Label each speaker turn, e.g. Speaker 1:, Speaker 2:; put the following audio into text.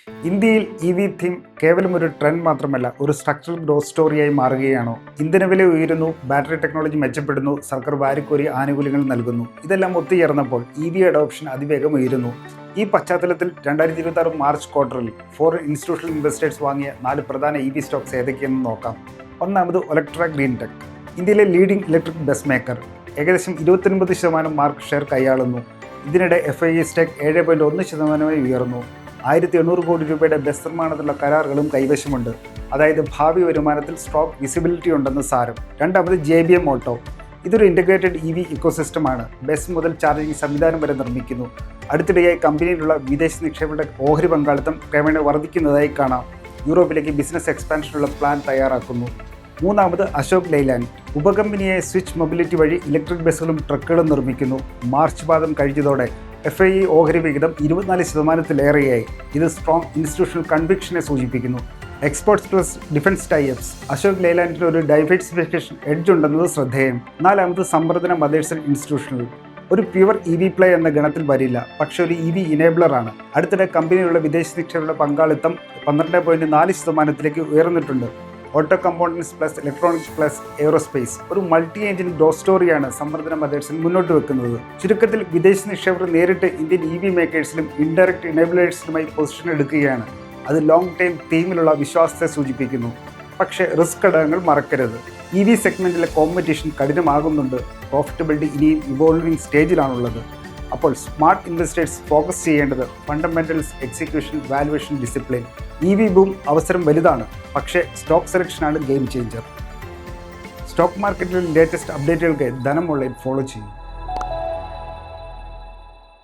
Speaker 1: ഇന്ത്യയിൽ EV theme കേവലം ഒരു ട്രെൻഡ് മാത്രമല്ല, ഒരു സ്ട്രക്ചറൽ ഗ്രോത്ത് സ്റ്റോറിയായി മാറുകയാണോ? ഇന്ധനവില ഉയരുന്നു, ബാറ്ററി ടെക്നോളജി മെച്ചപ്പെടുന്നു, സർക്കാർ വാരിക്കോരി ആനുകൂല്യങ്ങൾ നൽകുന്നു. ഇതെല്ലാം ഒത്തുചേർന്നപ്പോൾ EV അഡോപ്ഷൻ അതിവേഗം ഉയരുന്നു. ഈ പശ്ചാത്തലത്തിൽ 2026 മാർച്ച് ക്വാർട്ടറിൽ ഫോറിൻ ഇൻസ്റ്റിറ്റ്യൂഷണൽ ഇൻവെസ്റ്റേഴ്സ് വാങ്ങിയ 4 പ്രധാന EV സ്റ്റോക്സ് ഏതൊക്കെയെന്ന് നോക്കാം. ഒന്നാമത് ഒലക്ട്ര ഗ്രീൻ ടെക്, ഇന്ത്യയിലെ ലീഡിംഗ് ഇലക്ട്രിക് ബസ് മേക്കർ. ഏകദേശം 29% മാർക്കറ്റ് ഷെയർ കൈയാളുന്നു. ഇതിനിടെ FII സ്റ്റേക്ക് 7.1% ഉയർന്നു. 1800 കോടി രൂപയുടെ ബസ് നിർമ്മാണത്തിലുള്ള കരാറുകളും കൈവശമുണ്ട്. അതായത് ഭാവി വരുമാനത്തിൽ സ്ട്രോങ് വിസിബിലിറ്റി ഉണ്ടെന്ന് സാരം. രണ്ടാമത് JBM ഓട്ടോ, ഇതൊരു ഇൻ്റഗ്രേറ്റഡ് EV ഇക്കോസിസ്റ്റമാണ്. ബസ് മുതൽ ചാർജിംഗ് സംവിധാനം വരെ നിർമ്മിക്കുന്നു. അടുത്തിടെയായി കമ്പനിയിലുള്ള വിദേശ നിക്ഷേപകരുടെ ഓഹരി പങ്കാളിത്തം ക്രമേണ വർദ്ധിക്കുന്നതായി കാണാം. യൂറോപ്പിലേക്ക് ബിസിനസ് എക്സ്പാൻഷനുള്ള പ്ലാൻ തയ്യാറാക്കുന്നു. മൂന്നാമത് അശോക് ലെയ്ലാൻഡ്, ഉപകമ്പനിയായ സ്വിച്ച് മൊബിലിറ്റി വഴി ഇലക്ട്രിക് ബസ്സുകളും ട്രക്കുകളും നിർമ്മിക്കുന്നു. മാർച്ച് പാദം കഴിഞ്ഞതോടെ FII ഓഹരി വിഹിതം 24%-ലേറെയായി. ഇത് സ്ട്രോങ് ഇൻസ്റ്റിറ്റ്യൂഷണൽ കൺവിക്ഷനെ സൂചിപ്പിക്കുന്നു. Exports plus defence types, Ashok ലെയ്ലാൻഡിന് ഒരു ഡൈവേഴ്സിഫിക്കേഷൻ എഡ്ജ് ഉണ്ടെന്നത് ശ്രദ്ധേയം. നാലാമത് സംവർദ്ധന മദേഴ്സൺ ഇൻസ്റ്റിറ്റ്യൂഷണൽ, ഒരു പ്യുവർ EV പ്ലേ എന്ന ഗണത്തിൽ വരില്ല, പക്ഷേ ഒരു EV ഇനേബിളറാണ്. അടുത്തിടെ കമ്പനിയിലുള്ള വിദേശ നിക്ഷേപകരുടെ പങ്കാളിത്തം 12.4%-ലേക്ക് ഉയർന്നിട്ടുണ്ട്. Auto components plus electronics plus aerospace, ഒരു മൾട്ടി എഞ്ചിൻ ഗ്രോത്ത് സ്റ്റോറിയാണ് സംവർദ്ധന മദേഴ്സൺ മുന്നോട്ട് വെക്കുന്നത്. ചുരുക്കത്തിൽ വിദേശ നിക്ഷേപകർ നേരിട്ട് ഇന്ത്യൻ EV മേക്കേഴ്സിലും ഇൻഡയറക്റ്റ് ഇനേബിളേഴ്സിലുമായി പൊസിഷൻ എടുക്കുകയാണ്. അത് ലോങ് ടൈം തീമിലുള്ള വിശ്വാസത്തെ സൂചിപ്പിക്കുന്നു. പക്ഷേ റിസ്ക് ഘടകങ്ങൾ മറക്കരുത്. EV സെഗ്മെൻറ്റിലെ കോമ്പറ്റീഷൻ കഠിനമാകുന്നുണ്ട്. പ്രോഫിറ്റബിലിറ്റി ഇനിയും ഇവോൾവിംഗ് സ്റ്റേജിലാണുള്ളത്. അപ്പോൾ സ്മാർട്ട് ഇൻവെസ്റ്റേഴ്സ് ഫോക്കസ് ചെയ്യേണ്ടത് fundamentals, execution, valuation, discipline. EV boom അവസരം വലുതാണ്, പക്ഷേ സ്റ്റോക്ക് സെലക്ഷനാണ് ഗെയിം ചേഞ്ചർ. സ്റ്റോക്ക് മാർക്കറ്റിലെ ലേറ്റസ്റ്റ് അപ്ഡേറ്റുകൾക്ക് ധനം ഓൺലൈൻ ഫോളോ ചെയ്യും.